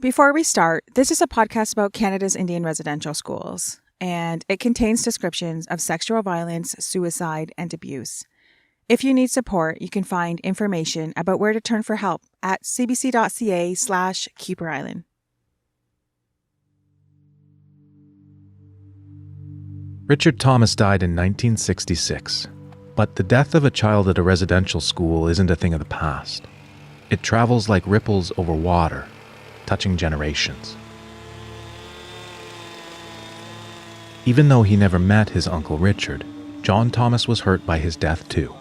Before we start, this is a podcast about Canada's Indian residential schools, and it contains descriptions of sexual violence, suicide, and abuse. If you need support, you can find information about where to turn for help at cbc.ca/Kuper Island. Richard Thomas died in 1966, but the death of a child at a residential school isn't a thing of the past. It travels like ripples over water, touching generations. Even though he never met his Uncle Richard, John Thomas was hurt by his death too.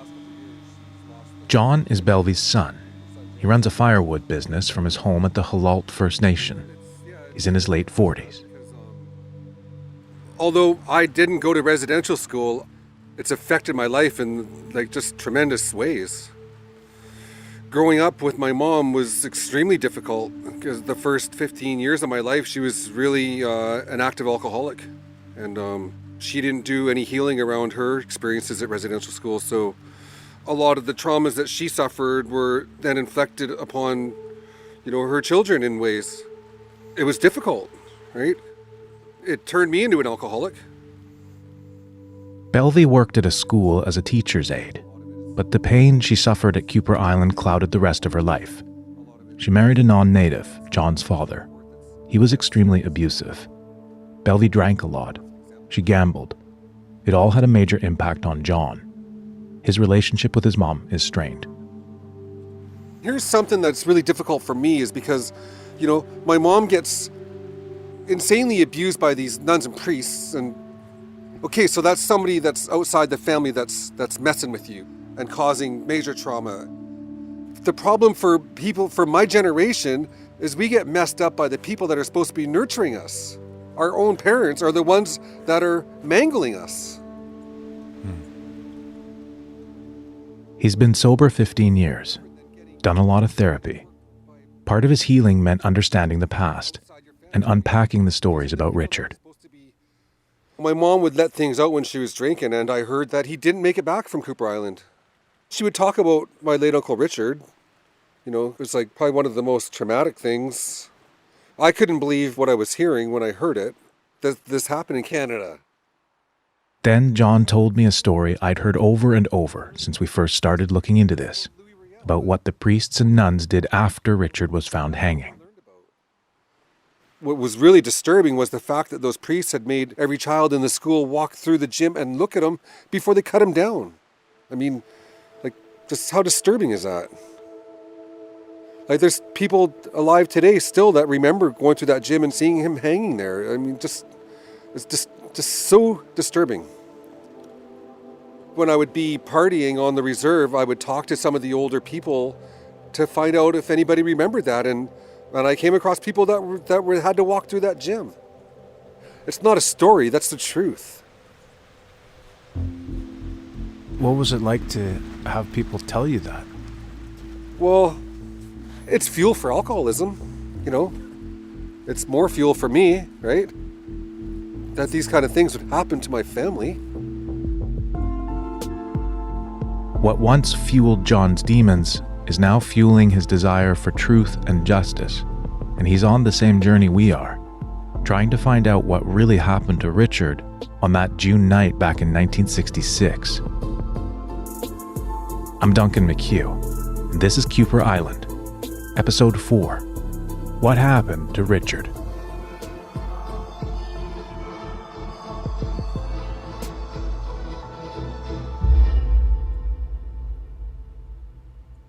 John is Belvy's son. He runs a firewood business from his home at the Halalt First Nation. He's in his late 40s. Although I didn't go to residential school, it's affected my life in just tremendous ways. Growing up with my mom was extremely difficult because the first 15 years of my life, she was really an active alcoholic. And she didn't do any healing around her experiences at residential school. So a lot of the traumas that she suffered were then inflicted upon, her children in ways. It was difficult, right? It turned me into an alcoholic. Belvy worked at a school as a teacher's aide, but the pain she suffered at Kuper Island clouded the rest of her life. She married a non-native, John's father. He was extremely abusive. Belvy drank a lot. She gambled. It all had a major impact on John. His relationship with his mom is strained. Here's something that's really difficult for me is because, my mom gets insanely abused by these nuns and priests. And okay, so that's somebody that's outside the family that's messing with you and causing major trauma. The problem for people, for my generation, is we get messed up by the people that are supposed to be nurturing us. Our own parents are the ones that are mangling us. He's been sober 15 years, done a lot of therapy. Part of his healing meant understanding the past and unpacking the stories about Richard. My mom would let things out when she was drinking, and I heard that he didn't make it back from Kuper Island. She would talk about my late Uncle Richard. It was probably one of the most traumatic things. I couldn't believe what I was hearing when I heard it, that this happened in Canada. Then John told me a story I'd heard over and over since we first started looking into this, about what the priests and nuns did after Richard was found hanging. What was really disturbing was the fact that those priests had made every child in the school walk through the gym and look at him before they cut him down. I mean, just how disturbing is that? There's people alive today still that remember going through that gym and seeing him hanging there. I mean, it's just so disturbing. When I would be partying on the reserve, I would talk to some of the older people to find out if anybody remembered that. And I came across people that had to walk through that gym. It's not a story, that's the truth. What was it like to have people tell you that? Well, it's fuel for alcoholism, It's more fuel for me, right? That these kind of things would happen to my family. What once fueled John's demons is now fueling his desire for truth and justice, and he's on the same journey we are, trying to find out what really happened to Richard on that June night back in 1966. I'm Duncan McCue, and this is Kuper Island, Episode 4, What Happened to Richard?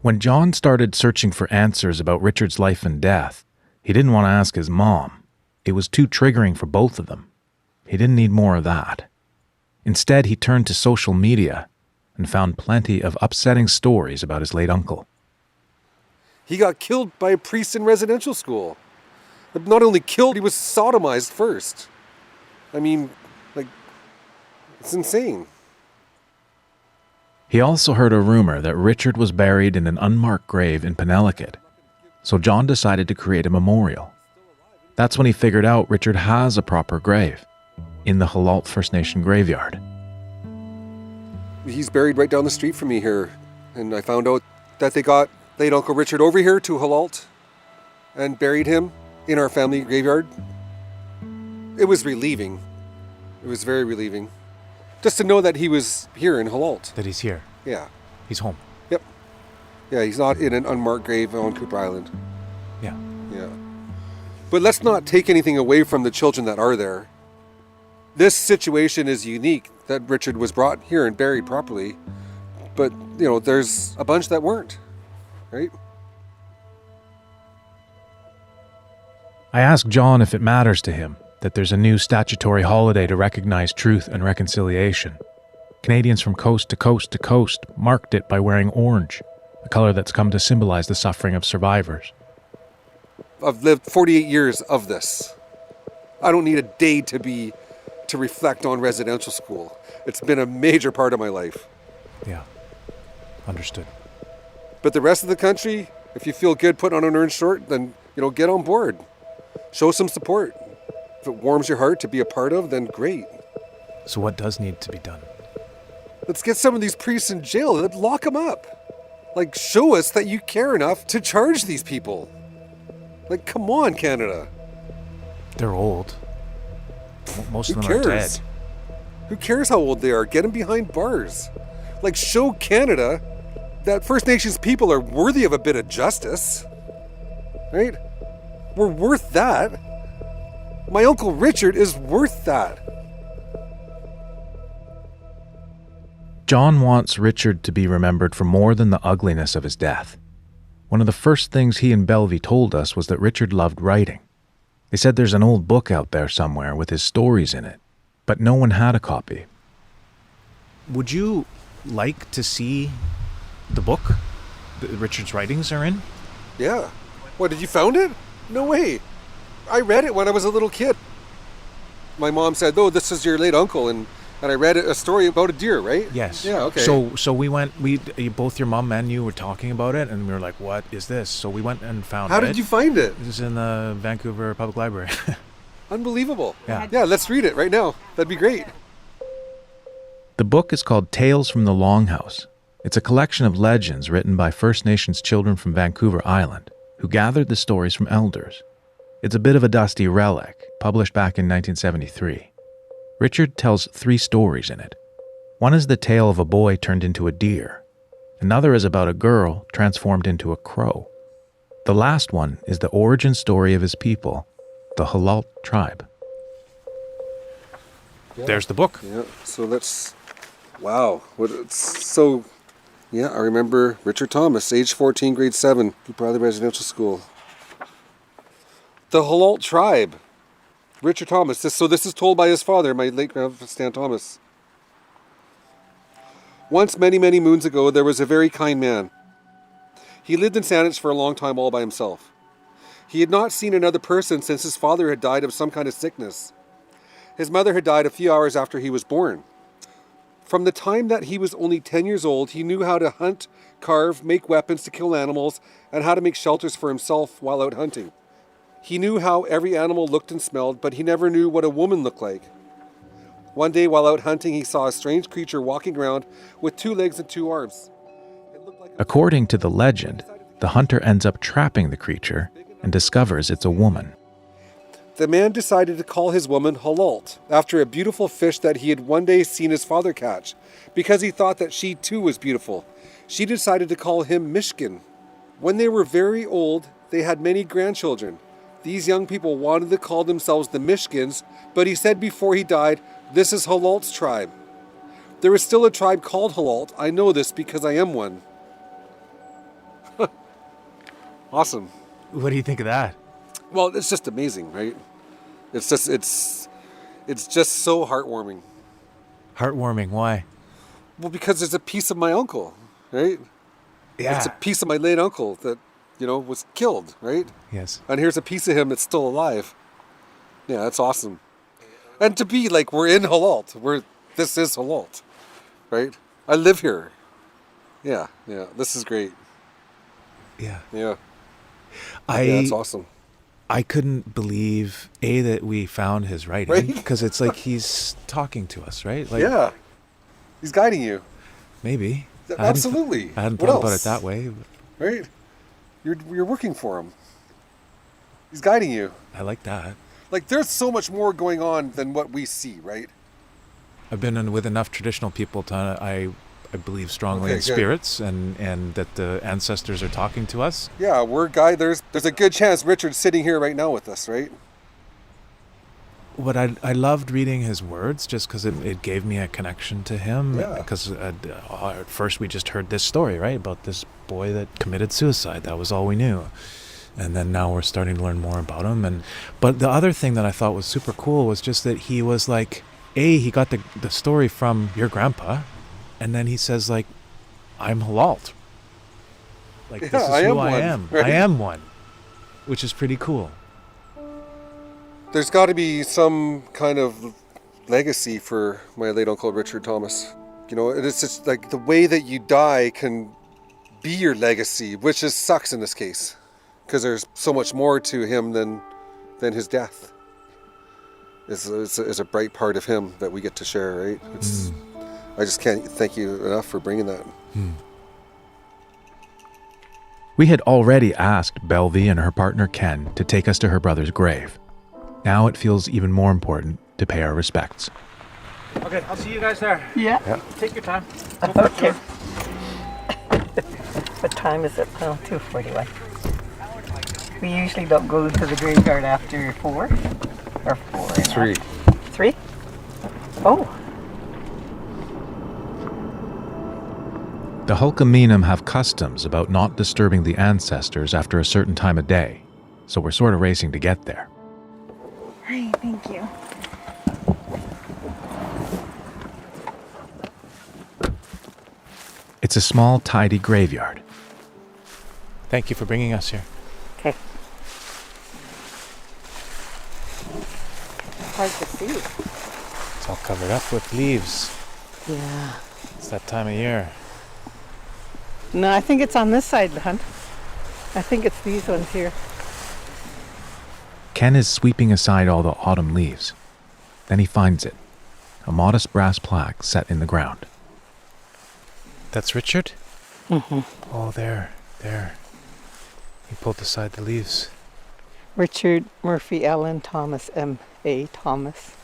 When John started searching for answers about Richard's life and death, he didn't want to ask his mom. It was too triggering for both of them. He didn't need more of that. Instead, he turned to social media and found plenty of upsetting stories about his late uncle. He got killed by a priest in residential school. But not only killed, he was sodomized first. I mean, it's insane. He also heard a rumor that Richard was buried in an unmarked grave in Penelakut, so John decided to create a memorial. That's when he figured out Richard has a proper grave, in the Halalt First Nation graveyard. He's buried right down the street from me here, and I found out that they got late Uncle Richard over here to Halalt and buried him in our family graveyard. It was relieving. It was very relieving. Just to know that he was here in Halalt. That he's here. Yeah. He's home. Yep. Yeah, he's not in an unmarked grave on Kuper Island. Yeah. Yeah. But let's not take anything away from the children that are there. This situation is unique that Richard was brought here and buried properly. But, there's a bunch that weren't, right? I asked John if it matters to him that there's a new statutory holiday to recognize truth and reconciliation. Canadians from coast to coast to coast marked it by wearing orange, a color that's come to symbolize the suffering of survivors. I've lived 48 years of this. I don't need a day to reflect on residential school. It's been a major part of my life. Yeah. Understood. But the rest of the country, if you feel good putting on an orange short, then, get on board. Show some support. If it warms your heart to be a part of, then great. So what does need to be done? Let's get some of these priests in jail. Let's lock them up. Show us that you care enough to charge these people. Come on, Canada. They're old. Most of Who them are cares? dead. Who cares how old they are? Get them behind bars. Show Canada that First Nations people are worthy of a bit of justice. Right? We're worth that. My Uncle Richard is worth that. John wants Richard to be remembered for more than the ugliness of his death. One of the first things he and Belvy told us was that Richard loved writing. They said there's an old book out there somewhere with his stories in it, but no one had a copy. Would you like to see the book that Richard's writings are in? Yeah. What, did you found it? No way. I read it when I was a little kid. My mom said, this is your late uncle, and I read a story about a deer, right? Yes. Yeah, okay. So we went, both your mom and you were talking about it, and we were like, what is this? So we went and found it. How did you find it? It was in the Vancouver Public Library. Unbelievable. Yeah. Yeah, let's read it right now. That'd be great. The book is called Tales from the Longhouse. It's a collection of legends written by First Nations children from Vancouver Island, who gathered the stories from elders. It's a bit of a dusty relic, published back in 1973. Richard tells 3 stories in it. One is the tale of a boy turned into a deer. Another is about a girl transformed into a crow. The last one is the origin story of his people, the Halalt tribe. Yeah. There's the book. Yeah, so that's... Wow. I remember Richard Thomas, age 14, grade 7, Kuper Island Residential School. The Halalt tribe. Richard Thomas. This is told by his father, my late grandfather, Stan Thomas. Once, many, many moons ago, there was a very kind man. He lived in Saanich for a long time all by himself. He had not seen another person since his father had died of some kind of sickness. His mother had died a few hours after he was born. From the time that he was only 10 years old, he knew how to hunt, carve, make weapons to kill animals, and how to make shelters for himself while out hunting. He knew how every animal looked and smelled, but he never knew what a woman looked like. One day while out hunting, he saw a strange creature walking around with 2 legs and 2 arms. According to the legend, the hunter ends up trapping the creature and discovers it's a woman. The man decided to call his woman Halalt, after a beautiful fish that he had one day seen his father catch, because he thought that she too was beautiful. She decided to call him Mishkin. When they were very old, they had many grandchildren. These young people wanted to call themselves the Mishkins, but he said before he died, "This is Halalt's tribe." There is still a tribe called Halalt. I know this because I am one. Awesome. What do you think of that? Well, it's just amazing, right? It's just so heartwarming. Heartwarming. Why? Well, because it's a piece of my uncle, right? Yeah. It's a piece of my late uncle that, was killed, right? Yes. And here's a piece of him that's still alive. Yeah, that's awesome. And to be like, we're in Halalt. This is Halalt, right? I live here. Yeah, this is great. Yeah. Yeah. It's awesome. I couldn't believe, that we found his writing. Right? Because it's like he's talking to us, right? Like, Yeah. He's guiding you. Maybe. Absolutely. I hadn't What thought about else? it that way. Right? You're working for him. He's guiding you. I like that. Like, there's so much more going on than what we see, right? I've been in with enough traditional people to I believe strongly Okay, in good. spirits and that the ancestors are talking to us. Yeah, there's a good chance Richard's sitting here right now with us, right? What I loved reading his words just because it gave me a connection to him. Yeah. Because at first we just heard this story, right, about this boy that committed suicide. That was all we knew. And then now we're starting to learn more about him. But the other thing that I thought was super cool was just that he was like, he got the story from your grandpa, and then he says, like, I'm halal. Like, Yeah, this is I who am I one, am. right? I am one, which is pretty cool. There's got to be some kind of legacy for my late Uncle Richard Thomas. You know, it's just like the way that you die can be your legacy, which just sucks in this case. Because there's so much more to him than his death. Is a bright part of him that we get to share, right? I just can't thank you enough for bringing that. We had already asked Belvie and her partner Ken to take us to her brother's grave. Now it feels even more important to pay our respects. Okay, I'll see you guys there. Yeah. Take your time. Okay. What time is it now? 2:41. We usually don't go to the graveyard after 4 or 4. 3. 3? Oh. The Hulkaminum have customs about not disturbing the ancestors after a certain time of day, so we're sort of racing to get there. Hi, thank you. It's a small, tidy graveyard. Thank you for bringing us here. Okay. Hard to see. It's all covered up with leaves. Yeah. It's that time of year. No, I think it's on this side, Hunt. I think it's these ones here. Ken is sweeping aside all the autumn leaves. Then he finds it, a modest brass plaque set in the ground. That's Richard? Mm-hmm. Oh, there. He pulled aside the leaves. Richard Murphy Allen Thomas M.A. Thomas.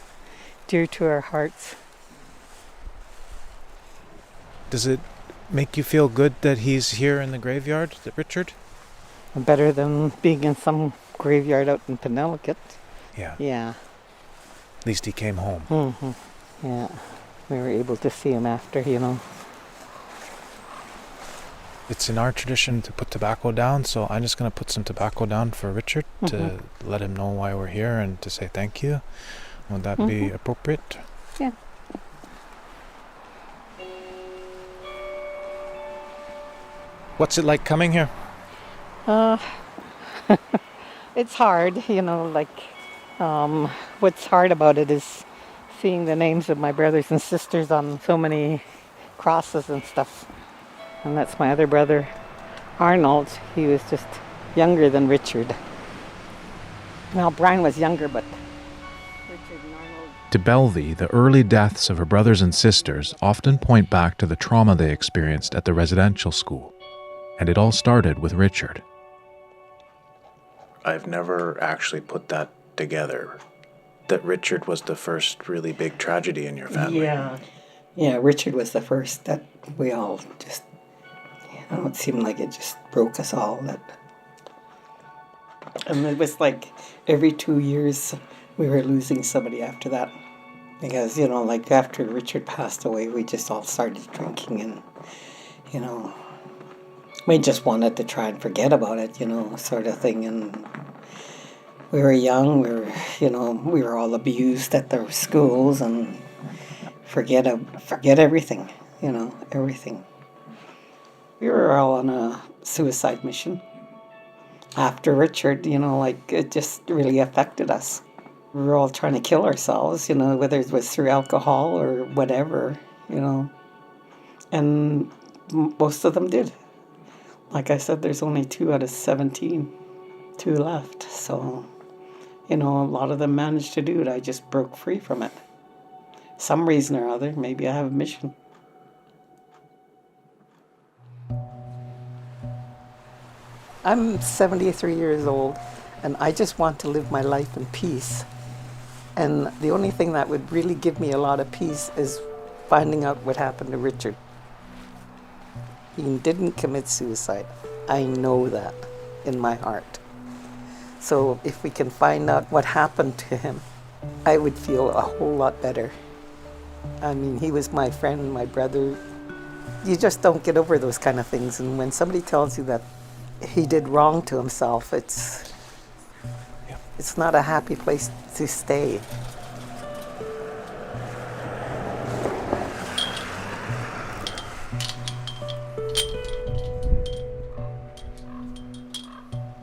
Dear to our hearts. Does it make you feel good that he's here in the graveyard, Richard? Better than being in some graveyard out in Penellicut. Yeah. Yeah. At least he came home. Mm-hmm. Yeah. We were able to see him after, you know. It's in our tradition to put tobacco down, so I'm just going to put some tobacco down for Richard to let him know why we're here and to say thank you. Would that be appropriate? Yeah. What's it like coming here? It's hard, you know, like, what's hard about it is seeing the names of my brothers and sisters on so many crosses and stuff. And that's my other brother, Arnold. He was just younger than Richard. Well, Brian was younger, but Richard and Arnold. To Belvie, the early deaths of her brothers and sisters often point back to the trauma they experienced at the residential school. And it all started with Richard. I've never actually put that together, that Richard was the first really big tragedy in your family. Yeah, Richard was the first that we all just, you know, it seemed like it just broke us all. And it was like every 2 years we were losing somebody after that. Because, you know, like after Richard passed away, we just all started drinking and, you know, we just wanted to try and forget about it, you know, sort of thing. And we were young, we were all abused at the schools and forget everything, you know, everything. We were all on a suicide mission. After Richard, you know, like it just really affected us. We were all trying to kill ourselves, you know, whether it was through alcohol or whatever, you know. And most of them did. Like I said, there's only 2 out of 17, 2 left. So, you know, a lot of them managed to do it. I just broke free from it. Some reason or other, maybe I have a mission. I'm 73 years old, And I just want to live my life in peace. And the only thing that would really give me a lot of peace is finding out what happened to Richard. He didn't commit suicide. I know that in my heart. So if we can find out what happened to him, I would feel a whole lot better. I mean, he was my friend, my brother. You just don't get over those kind of things. And when somebody tells you that he did wrong to himself, it's not a happy place to stay.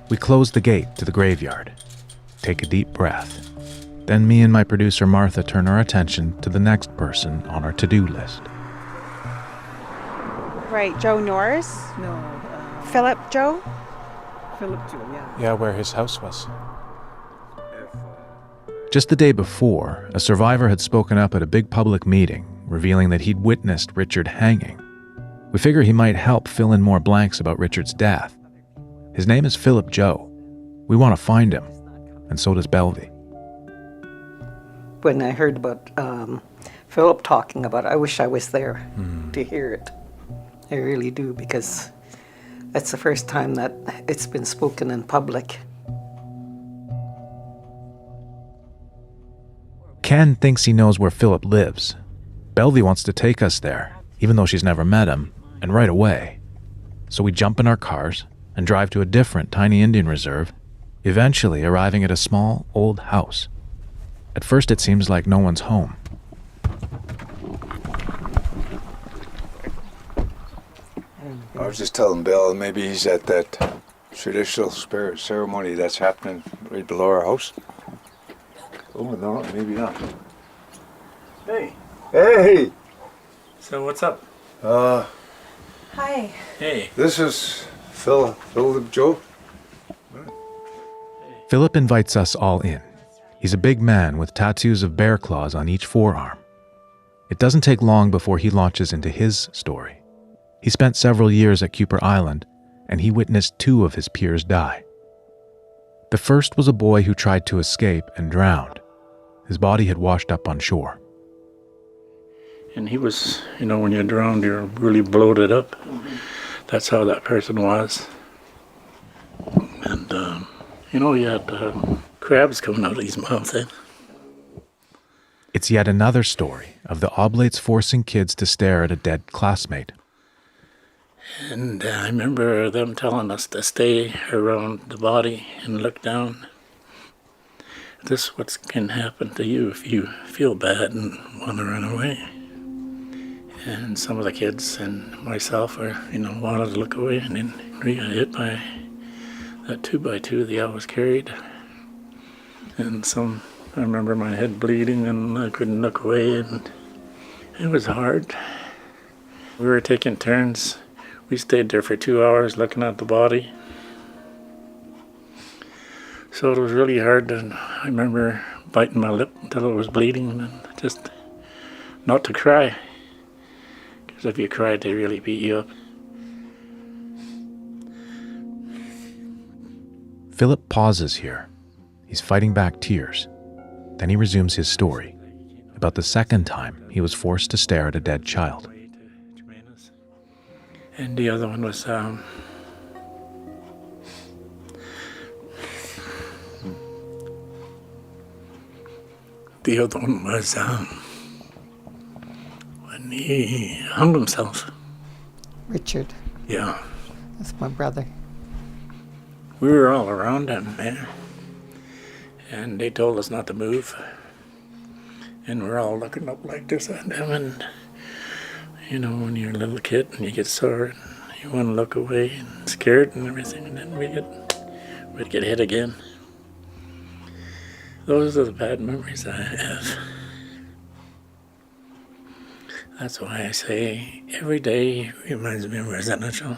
We close the gate to the graveyard, take a deep breath. Then me and my producer Martha turn our attention to the next person on our to-do list. Right, Joe Norris? No. Philip Joe? Philip Joe, yeah. Yeah, where his house was. Just the day before, a survivor had spoken up at a big public meeting, revealing that he'd witnessed Richard hanging. We figure he might help fill in more blanks about Richard's death. His name is Philip Joe. We want to find him, and so does Belvy. When I heard about Philip talking about it, I wish I was there to hear it. I really do, because it's the first time that it's been spoken in public. Ken thinks he knows where Philip lives. Belvy wants to take us there, even though she's never met him, and right away. So we jump in our cars and drive to a different tiny Indian reserve, eventually arriving at a small, old house. At first it seems like no one's home. I was just telling Bill maybe he's at that traditional spirit ceremony that's happening right below our house. Oh no, maybe not. Hey. Hey! So what's up? Hi. Hey. This is Philip Joe. Philip invites us all in. He's a big man with tattoos of bear claws on each forearm. It doesn't take long before he launches into his story. He spent several years at Kuper Island, and he witnessed 2 of his peers die. The first was a boy who tried to escape and drowned. His body had washed up on shore. And he was, when you're drowned, you're really bloated up. That's how that person was. And, he had crabs coming out of his mouth then. It's yet another story of the Oblates forcing kids to stare at a dead classmate. And I remember them telling us to stay around the body and look down. This is what can happen to you if you feel bad and want to run away. And some of the kids and myself wanted to look away, and then we got hit by that 2x2 they always carried. And I remember my head bleeding and I couldn't look away, and it was hard. We were taking turns. We stayed there for 2 hours looking at the body. So it was really hard, and I remember biting my lip until it was bleeding, and just not to cry. Because if you cried, they really beat you up. Philip pauses here. He's fighting back tears. Then he resumes his story about the second time he was forced to stare at a dead child. And the other one was when he hung himself. Richard. Yeah. That's my brother. We were all around him, man. And they told us not to move. And we're all looking up like this at him. And, when you're a little kid and you get sore, and you want to look away and scared and everything, and then we'd get hit again. Those are the bad memories I have. That's why I say every day reminds me of residential.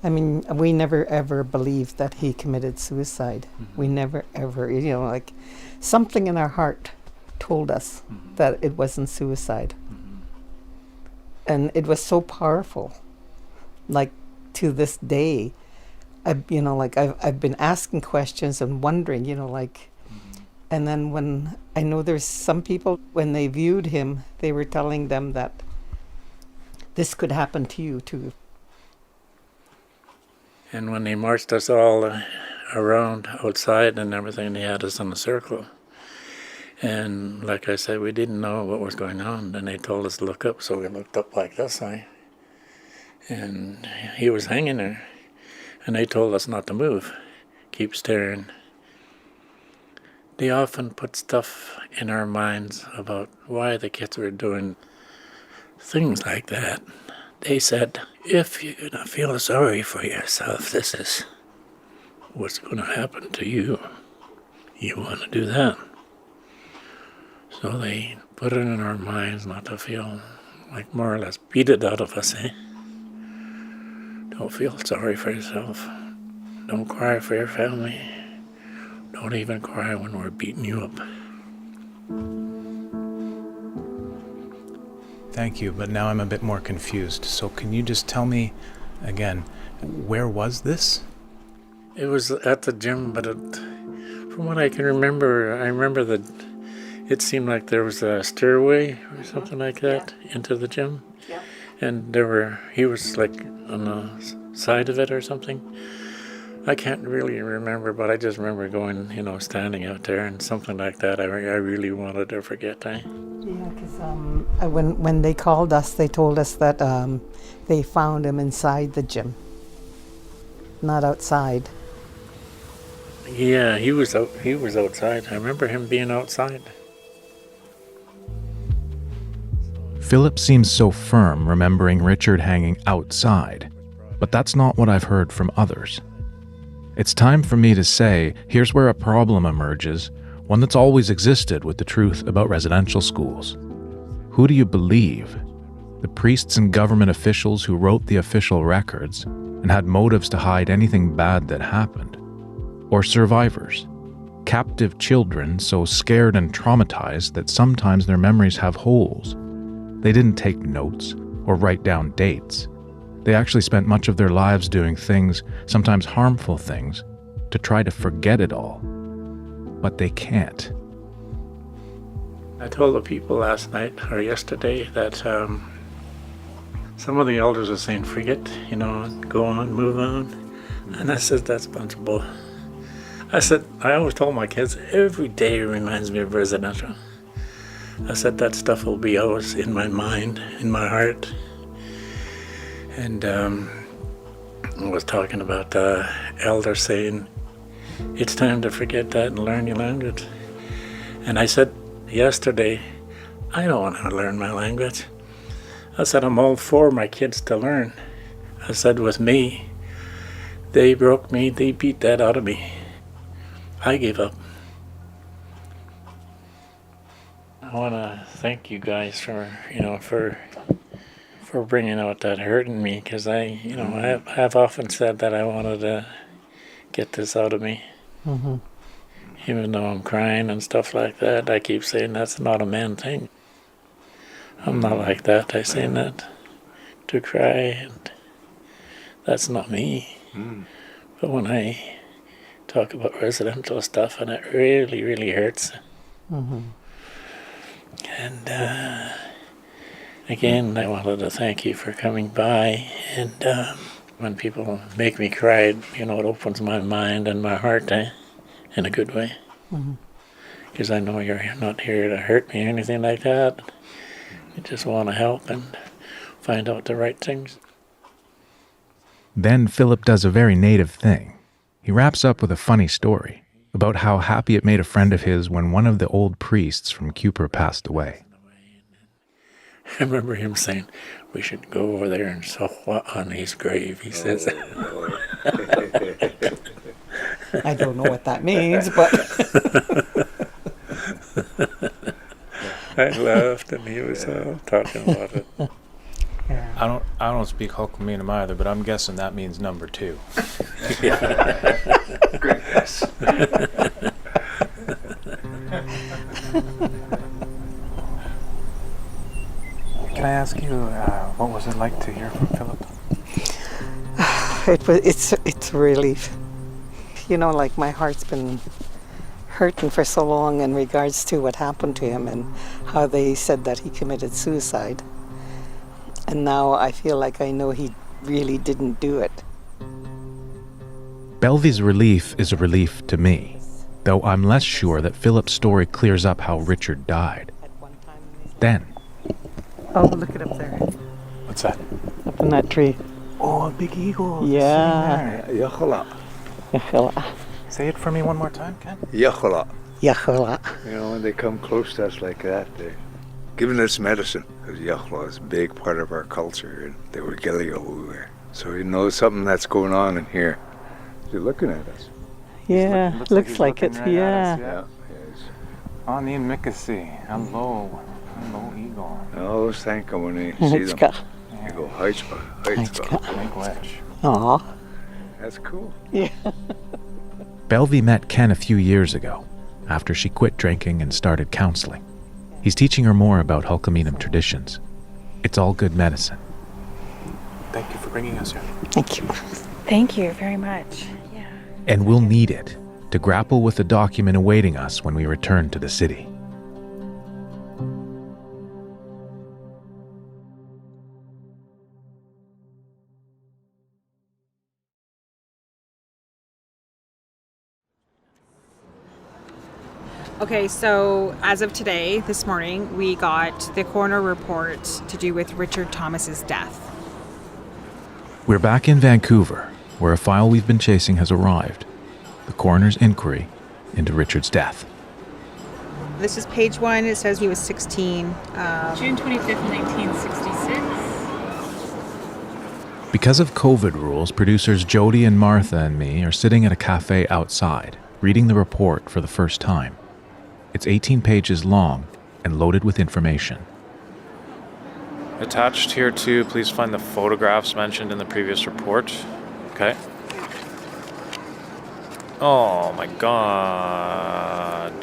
I mean, we never ever believed that he committed suicide. We never ever, something in our heart told us that it wasn't suicide. And it was so powerful. Like, to this day, I've been asking questions and wondering, and then when I know there's some people, when they viewed him, they were telling them that this could happen to you too. And when they marched us all around outside and everything, they had us in a circle. And like I said, we didn't know what was going on. Then they told us to look up, so we looked up like this, and he was hanging there. And they told us not to move, keep staring. They often put stuff in our minds about why the kids were doing things like that. They said, if you're going to feel sorry for yourself, this is what's going to happen to you. You want to do that. So they put it in our minds not to feel, like more or less beat it out of us, Don't feel sorry for yourself. Don't cry for your family. Don't even cry when we're beating you up. Thank you, but now I'm a bit more confused. So can you just tell me again, where was this? It was at the gym, but from what I can remember, I remember that it seemed like there was a stairway or something like that into the gym. Yeah. And he was like on the side of it or something. I can't really remember, but I just remember going, standing out there and something like that. I really wanted to forget. Yeah, because when they called us, they told us that they found him inside the gym, not outside. Yeah, he was outside. I remember him being outside. Philip seems so firm remembering Richard hanging outside, but that's not what I've heard from others. It's time for me to say, here's where a problem emerges, one that's always existed with the truth about residential schools. Who do you believe? The priests and government officials who wrote the official records and had motives to hide anything bad that happened? Or survivors? Captive children so scared and traumatized that sometimes their memories have holes. They didn't take notes or write down dates. They actually spent much of their lives doing things, sometimes harmful things, to try to forget it all. But they can't. I told the people last night or yesterday that some of the elders are saying, forget, go on, move on. And I said, that's a bunch of bull. I said, I always told my kids, every day reminds me of residential. I said, that stuff will be always in my mind, in my heart. And I was talking about the elder saying, it's time to forget that and learn your language. And I said yesterday, I don't want to learn my language. I said, I'm all for my kids to learn. I said, with me, they broke me, they beat that out of me. I gave up. I want to thank you guys for bringing out that hurt in me, because I've often said that I wanted to get this out of me. Mm-hmm. Even though I'm crying and stuff like that, I keep saying that's not a man thing. I'm not like that. I say that to cry, and that's not me. But when I talk about residential stuff, and it really, really hurts. Mm-hmm. And again, I wanted to thank you for coming by. And when people make me cry, it opens my mind and my heart in a good way. Because I know you're not here to hurt me or anything like that. You just want to help and find out the right things. Then Philip does a very native thing. He wraps up with a funny story about how happy it made a friend of his when one of the old priests from Kuper passed away. I remember him saying, we should go over there and sew on his grave, he says. I don't know what that means, but... I laughed and he was talking about it. I don't speak Hokkien either, but I'm guessing that means number 2. Great guess. Can I ask you, what was it like to hear from Philip? It's a relief. You know, like my heart's been hurting for so long in regards to what happened to him and how they said that he committed suicide. And now I feel like I know he really didn't do it. Belvy's relief is a relief to me, though I'm less sure that Philip's story clears up how Richard died. Then. Oh, look it up there. What's that? Up in that tree. Oh, a big eagle. Yeah. Yachola. Yachola. Say it for me one more time, Ken. Yachola. Yachola. You know, when they come close to us like that, they're giving us medicine. Because Yachola is a big part of our culture, and they were Gilio. So you know something that's going on in here. You're looking at us. Yeah, looks like it. Right Yeah. Yeah. On the Inmickacy. Hello. Hello, eagle. I always thank them when they see them. You go, Heitzka. Big wedge. Aw. That's cool. Yeah. Belvy met Ken a few years ago, after she quit drinking and started counseling. He's teaching her more about Hulkaminum traditions. It's all good medicine. Thank you for bringing us here. Thank you. Thank you very much. Yeah. And we'll need it to grapple with the document awaiting us when we return to the city. Okay, so as of today, this morning, we got the coroner report to do with Richard Thomas's death. We're back in Vancouver, where a file we've been chasing has arrived. The coroner's inquiry into Richard's death. This is page 1. It says he was 16. June 25th, 1966. Because of COVID rules, producers Jody and Martha and me are sitting at a cafe outside, reading the report for the first time. It's 18 pages long and loaded with information. Attached here too, please find the photographs mentioned in the previous report. Okay. Oh my God.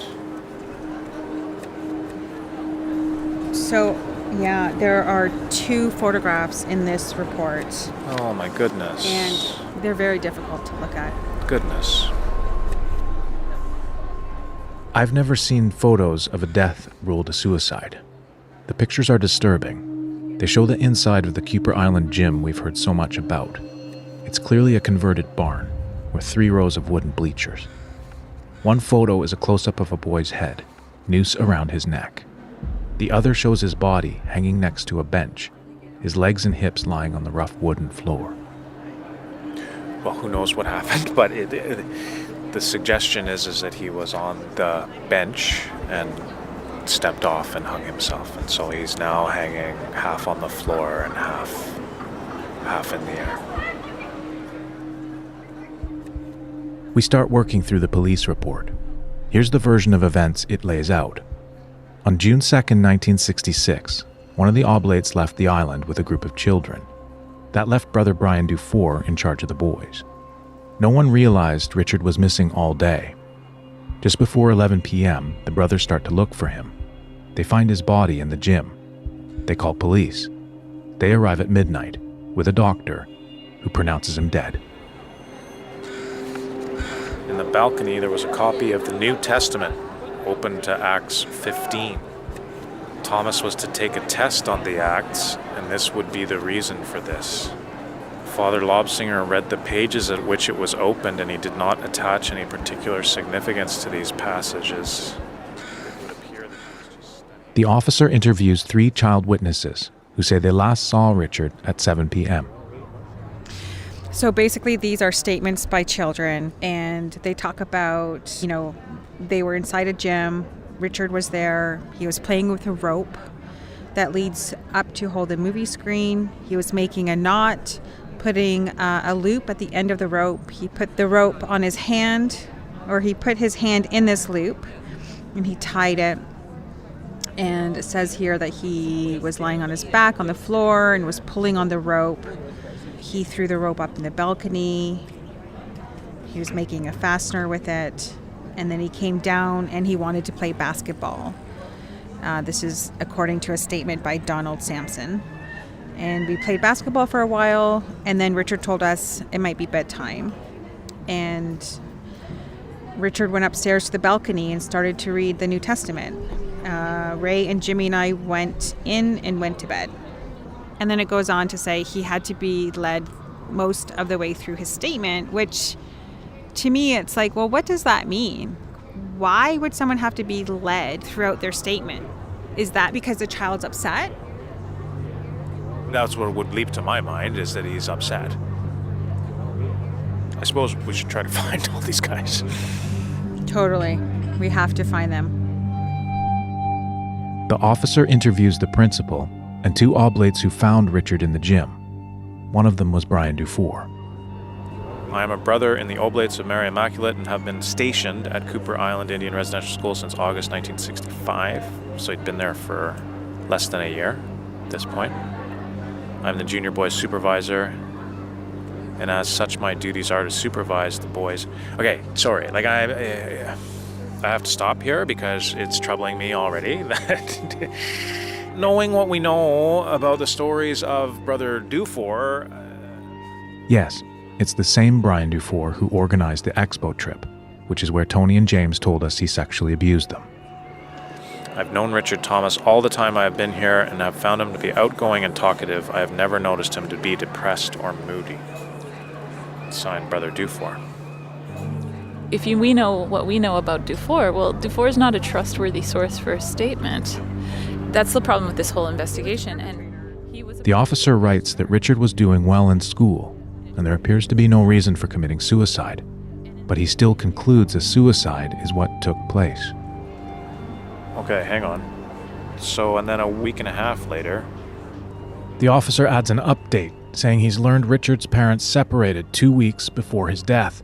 So, yeah, there are 2 photographs in this report. Oh my goodness. And they're very difficult to look at. Goodness. I've never seen photos of a death ruled a suicide. The pictures are disturbing. They show the inside of the Kuper Island gym we've heard so much about. It's clearly a converted barn, with 3 rows of wooden bleachers. One photo is a close-up of a boy's head, noose around his neck. The other shows his body hanging next to a bench, his legs and hips lying on the rough wooden floor. Well, who knows what happened, but the suggestion is that he was on the bench and stepped off and hung himself, and so he's now hanging half on the floor and half in the air. We start working through the police report. Here's the version of events it lays out. On June 2nd, 1966, one of the Oblates left the island with a group of children. That left Brother Brian Dufour in charge of the boys. No one realized Richard was missing all day. Just before 11 p.m., the brothers start to look for him. They find his body in the gym. They call police. They arrive at midnight with a doctor who pronounces him dead. In the balcony, there was a copy of the New Testament, open to Acts 15. Thomas was to take a test on the Acts, and this would be the reason for this. Father Lobsinger read the pages at which it was opened, and he did not attach any particular significance to these passages. The officer interviews 3 child witnesses who say they last saw Richard at 7 p.m. So basically, these are statements by children, and they talk about, they were inside a gym. Richard was there. He was playing with a rope that leads up to hold a movie screen. He was making a knot, putting a loop at the end of the rope. He put the rope on his hand, or he put his hand in this loop, and he tied it. And it says here that he was lying on his back on the floor and was pulling on the rope. He threw the rope up in the balcony. He was making a fastener with it. And then he came down and he wanted to play basketball. This is according to a statement by Donald Sampson. And we played basketball for a while, and then Richard told us it might be bedtime. And Richard went upstairs to the balcony and started to read the New Testament. Ray and Jimmy and I went in and went to bed. And then it goes on to say he had to be led most of the way through his statement, which to me it's like, well, what does that mean? Why would someone have to be led throughout their statement? Is that because the child's upset? That's what would leap to my mind, is that he's upset. I suppose we should try to find all these guys. Totally. We have to find them. The officer interviews the principal and 2 oblates who found Richard in the gym. One of them was Brian Dufour. I am a brother in the Oblates of Mary Immaculate and have been stationed at Kuper Island Indian Residential School since August 1965, so he'd been there for less than a year at this point. I'm the junior boys supervisor, and as such my duties are to supervise the boys. Okay, sorry, like I have to stop here because it's troubling me already that knowing what we know about the stories of Brother Dufour. Yes, it's the same Brian Dufour who organized the expo trip, which is where Tony and James told us he sexually abused them. I've known Richard Thomas all the time I have been here and have found him to be outgoing and talkative. I have never noticed him to be depressed or moody. Signed, Brother Dufour. If we know what we know about Dufour, well, Dufour is not a trustworthy source for a statement. That's the problem with this whole investigation. And he was. The officer writes that Richard was doing well in school, and there appears to be no reason for committing suicide, but he still concludes a suicide is what took place. Okay, hang on. So, and then a week and a half later... The officer adds an update, saying he's learned Richard's parents separated 2 weeks before his death,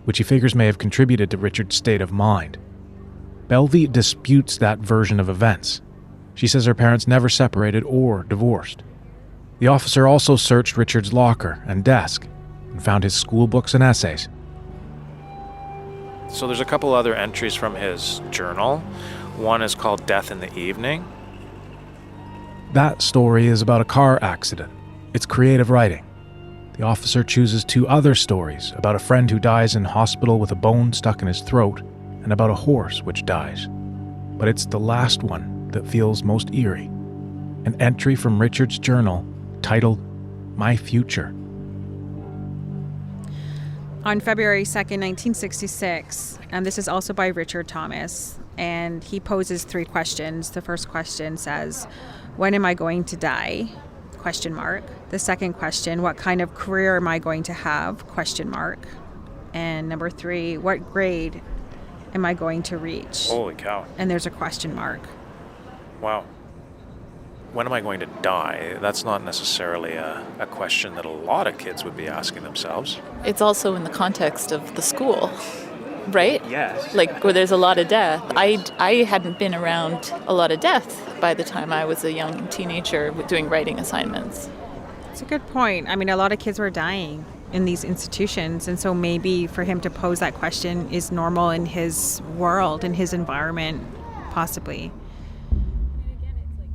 which he figures may have contributed to Richard's state of mind. Belvie disputes that version of events. She says her parents never separated or divorced. The officer also searched Richard's locker and desk and found his school books and essays. So there's a couple other entries from his journal. One is called Death in the Evening. That story is about a car accident. It's creative writing. The officer chooses 2 other stories about a friend who dies in hospital with a bone stuck in his throat and about a horse which dies. But it's the last one that feels most eerie. An entry from Richard's journal titled, My Future. On February 2nd, 1966, and this is also by Richard Thomas, and he poses 3 questions. The first question says, when am I going to die? ? The second question, what kind of career am I going to have? ? And number 3, what grade am I going to reach? Holy cow. And there's a question mark. Wow. When am I going to die? That's not necessarily a question that a lot of kids would be asking themselves. It's also in the context of the school, right? Yes. Like where there's a lot of death. I hadn't been around a lot of death by the time I was a young teenager doing writing assignments. It's a good point. I mean, a lot of kids were dying in these institutions, and so maybe for him to pose that question is normal in his world, in his environment, possibly.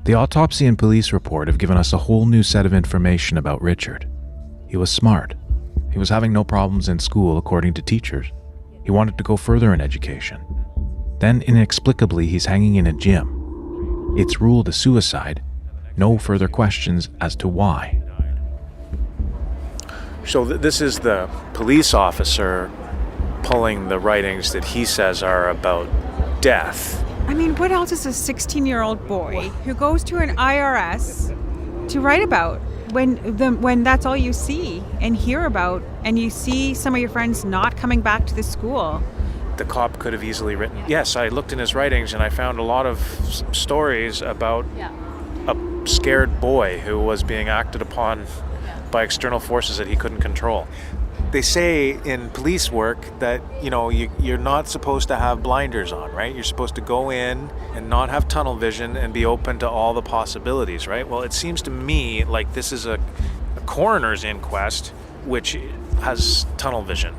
The autopsy and police report have given us a whole new set of information about Richard. He was smart. He was having no problems in school, according to teachers. He wanted to go further in education. Then, inexplicably, he's hanging in a gym. It's ruled a suicide. No further questions as to why. So this is the police officer pulling the writings that he says are about death. I mean, what else is a 16-year-old boy who goes to an IRS to write about when that's all you see and hear about, and you see some of your friends not coming back to the school? The cop could have easily written, yes, I looked in his writings and I found a lot of stories about a scared boy who was being acted upon by external forces that he couldn't control. They say in police work that, you're not supposed to have blinders on, right? You're supposed to go in and not have tunnel vision and be open to all the possibilities, right? Well, it seems to me like this is a coroner's inquest which has tunnel vision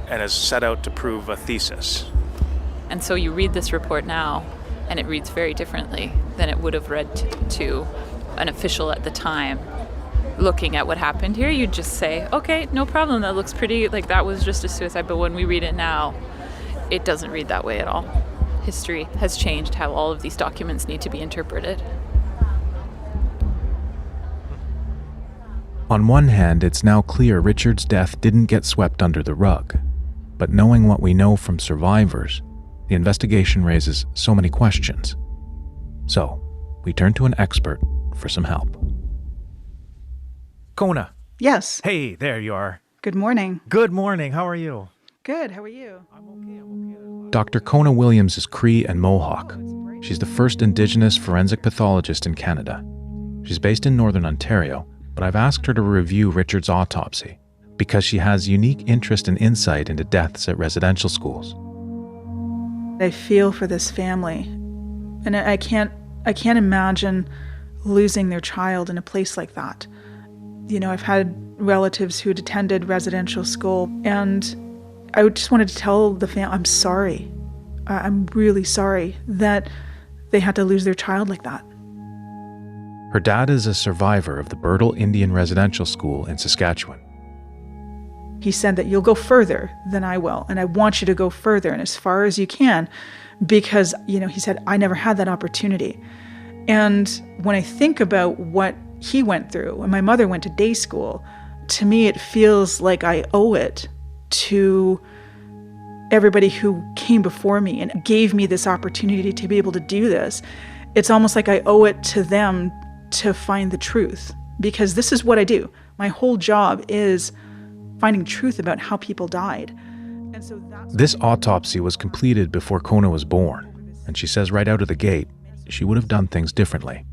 and is set out to prove a thesis. And so you read this report now, and it reads very differently than it would have read to an official at the time. looking at what happened here, you'd just say, okay, no problem, that looks pretty, like that was just a suicide. But when we read it now, it doesn't read that way at all. History has changed how all of these documents need to be interpreted. On one hand, it's now clear Richard's death didn't get swept under the rug. But knowing what we know from survivors, the investigation raises so many questions. So, we turn to an expert for some help. Kona. Yes. Hey, there you are. Good morning. Good morning. How are you? Good. How are you? Dr. Kona Williams is Cree and Mohawk. She's the first Indigenous forensic pathologist in Canada. She's based in Northern Ontario, but I've asked her to review Richard's autopsy because she has unique interest and insight into deaths at residential schools. I feel for this family, and I can't imagine losing their child in a place like that. You know, I've had relatives who had attended residential school, and I just wanted to tell the family, I'm sorry. I'm really sorry that they had to lose their child like that. Her dad is a survivor of the Birtle Indian Residential School in Saskatchewan. He said that you'll go further than I will, and I want you to go further and as far as you can, because, you know, he said, I never had that opportunity. And when I think about what he went through, and my mother went to day school, to me it feels like I owe it to everybody who came before me and gave me this opportunity to be able to do this. It's almost like I owe it to them to find the truth, because this is what I do. My whole job is finding truth about how people died. And so this autopsy was completed before Kona was born, and she says right out of the gate, she would have done things differently.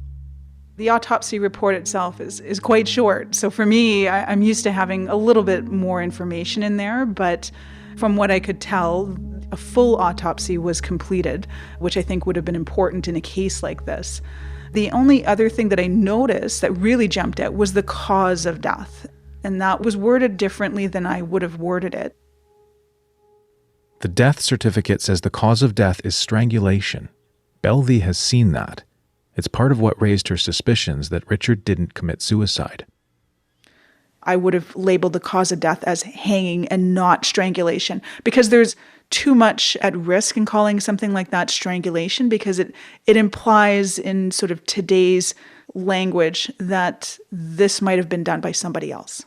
The autopsy report itself is quite short. So for me, I'm used to having a little bit more information in there, but from what I could tell, a full autopsy was completed, which I think would have been important in a case like this. The only other thing that I noticed that really jumped out was the cause of death. And that was worded differently than I would have worded it. The death certificate says the cause of death is strangulation. Belvie has seen that. It's part of what raised her suspicions that Richard didn't commit suicide. I would have labeled the cause of death as hanging and not strangulation, because there's too much at risk in calling something like that strangulation, because it implies in sort of today's language that this might have been done by somebody else.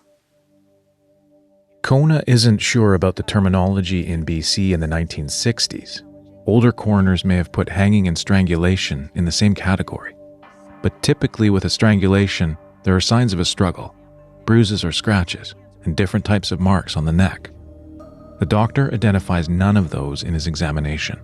Kona isn't sure about the terminology in BC in the 1960s. Older coroners may have put hanging and strangulation in the same category. But typically with a strangulation, there are signs of a struggle, bruises or scratches, and different types of marks on the neck. The doctor identifies none of those in his examination.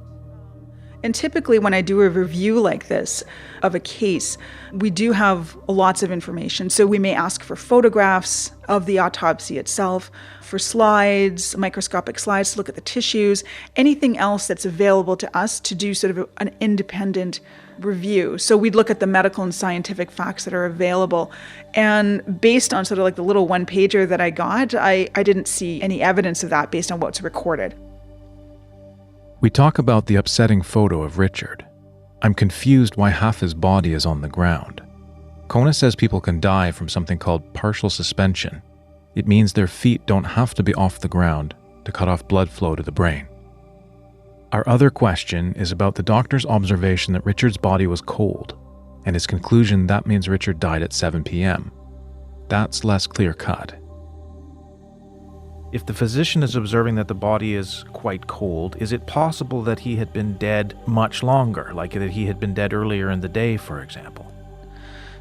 And typically when I do a review like this of a case, we do have lots of information. So we may ask for photographs of the autopsy itself, for slides, microscopic slides to look at the tissues, anything else that's available to us to do sort of an independent review. So we'd look at the medical and scientific facts that are available. And based on sort of like the little one-pager that I got, I didn't see any evidence of that based on what's recorded. We talk about the upsetting photo of Richard. I'm confused why half his body is on the ground. Kona says people can die from something called partial suspension. It means their feet don't have to be off the ground to cut off blood flow to the brain. Our other question is about the doctor's observation that Richard's body was cold, and his conclusion that means Richard died at 7 p.m. That's less clear-cut. If the physician is observing that the body is quite cold, is it possible that he had been dead much longer, like that he had been dead earlier in the day, for example?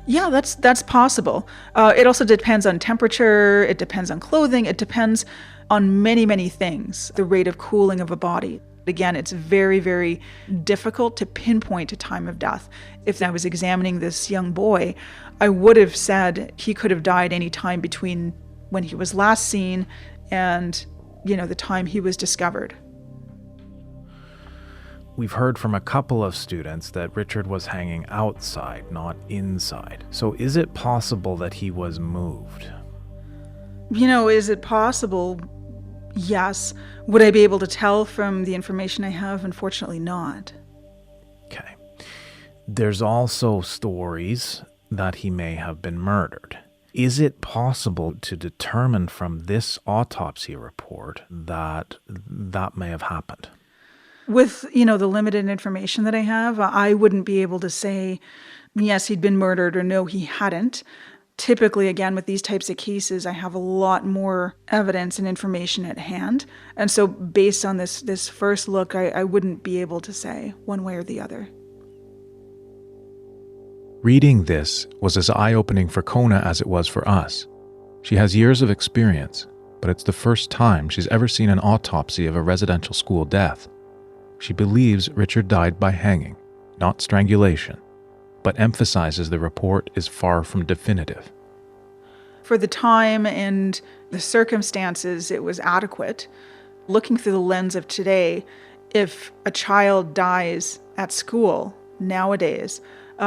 Yeah, that's possible. It also depends on temperature, it depends on clothing, it depends on many, many things, the rate of cooling of a body. Again, it's very, very difficult to pinpoint a time of death. If I was examining this young boy, I would have said he could have died any time between when he was last seen and, you know, the time he was discovered. We've heard from a couple of students that Richard was hanging outside, not inside. So is it possible that he was moved? You know, is it possible? Yes. Would I be able to tell from the information I have? Unfortunately not. Okay. There's also stories that he may have been murdered. Is it possible to determine from this autopsy report that may have happened? With, the limited information that I have, I wouldn't be able to say, yes, he'd been murdered, or no, he hadn't. Typically, again, with these types of cases, I have a lot more evidence and information at hand. And so based on this first look, I wouldn't be able to say one way or the other. Reading this was as eye-opening for Kona as it was for us. She has years of experience, but it's the first time she's ever seen an autopsy of a residential school death. She believes Richard died by hanging, not strangulation, but emphasizes the report is far from definitive. For the time and the circumstances, it was adequate. Looking through the lens of today, if a child dies at school nowadays,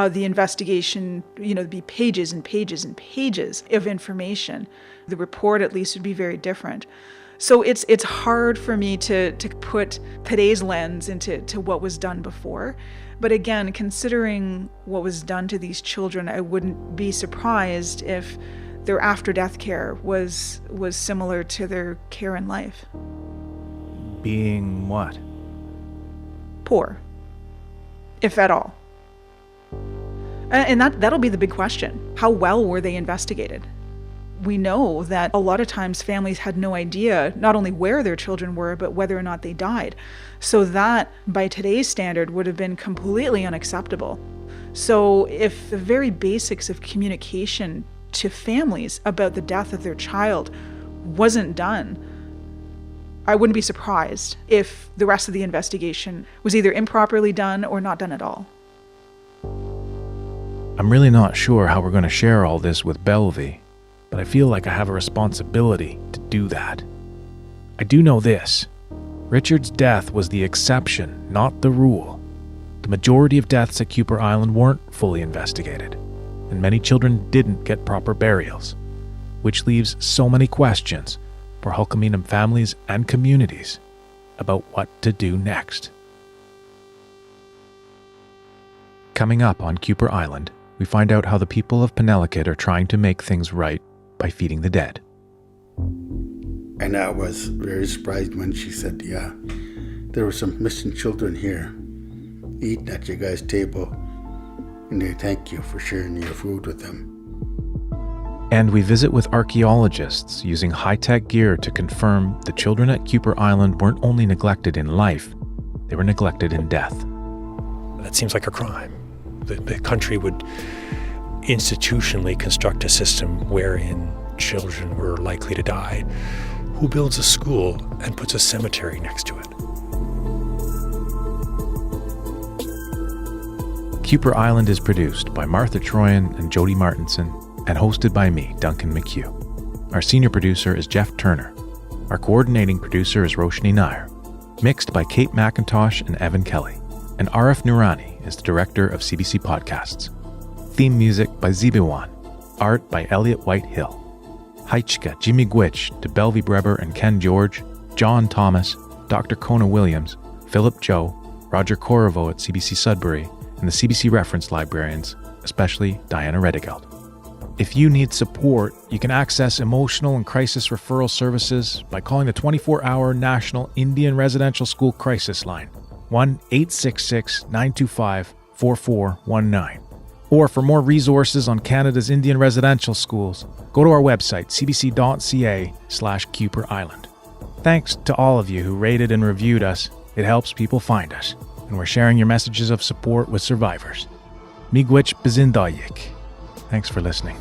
the investigation, there'd be pages and pages and pages of information. The report, at least, would be very different. So it's hard for me to put today's lens into what was done before. But again, considering what was done to these children, I wouldn't be surprised if their after-death care was similar to their care in life. Being what? Poor, if at all. And that'll be the big question. How well were they investigated? We know that a lot of times families had no idea not only where their children were, but whether or not they died. So that, by today's standard, would have been completely unacceptable. So if the very basics of communication to families about the death of their child wasn't done, I wouldn't be surprised if the rest of the investigation was either improperly done or not done at all. I'm really not sure how we're going to share all this with Belvie, but I feel like I have a responsibility to do that. I do know this. Richard's death was the exception, not the rule. The majority of deaths at Kuper Island weren't fully investigated, and many children didn't get proper burials, which leaves so many questions for Hulkaminam families and communities about what to do next. Coming up on Kuper Island, we find out how the people of Penelakut are trying to make things right by feeding the dead. And I was very surprised when she said, yeah, there were some missing children here eating at your guys' table, and they thank you for sharing your food with them. And we visit with archaeologists using high-tech gear to confirm the children at Kuper Island weren't only neglected in life, they were neglected in death. That seems like a crime. The country would institutionally construct a system wherein children were likely to die. Who builds a school and puts a cemetery next to it? Kuper Island is produced by Martha Troyan and Jody Martinson and hosted by me, Duncan McCue. Our senior producer is Jeff Turner. Our coordinating producer is Roshni Nair. Mixed by Kate McIntosh and Evan Kelly. And Arif Noorani is the director of CBC Podcasts. Theme music by Zibiwan. Art by Elliot White-Hill. Heichka, Jimmy Gwitch, to Belvie Breber and Ken George, John Thomas, Dr. Kona Williams, Philip Joe, Roger Corriveau at CBC Sudbury, and the CBC Reference Librarians, especially Diana Redigeld. If you need support, you can access emotional and crisis referral services by calling the 24-hour National Indian Residential School Crisis Line, 1-866-925-4419. Or for more resources on Canada's Indian residential schools, go to our website, cbc.ca/Kuper Island. Thanks to all of you who rated and reviewed us. It helps people find us, and we're sharing your messages of support with survivors. Miigwech Bizindayik. Thanks for listening.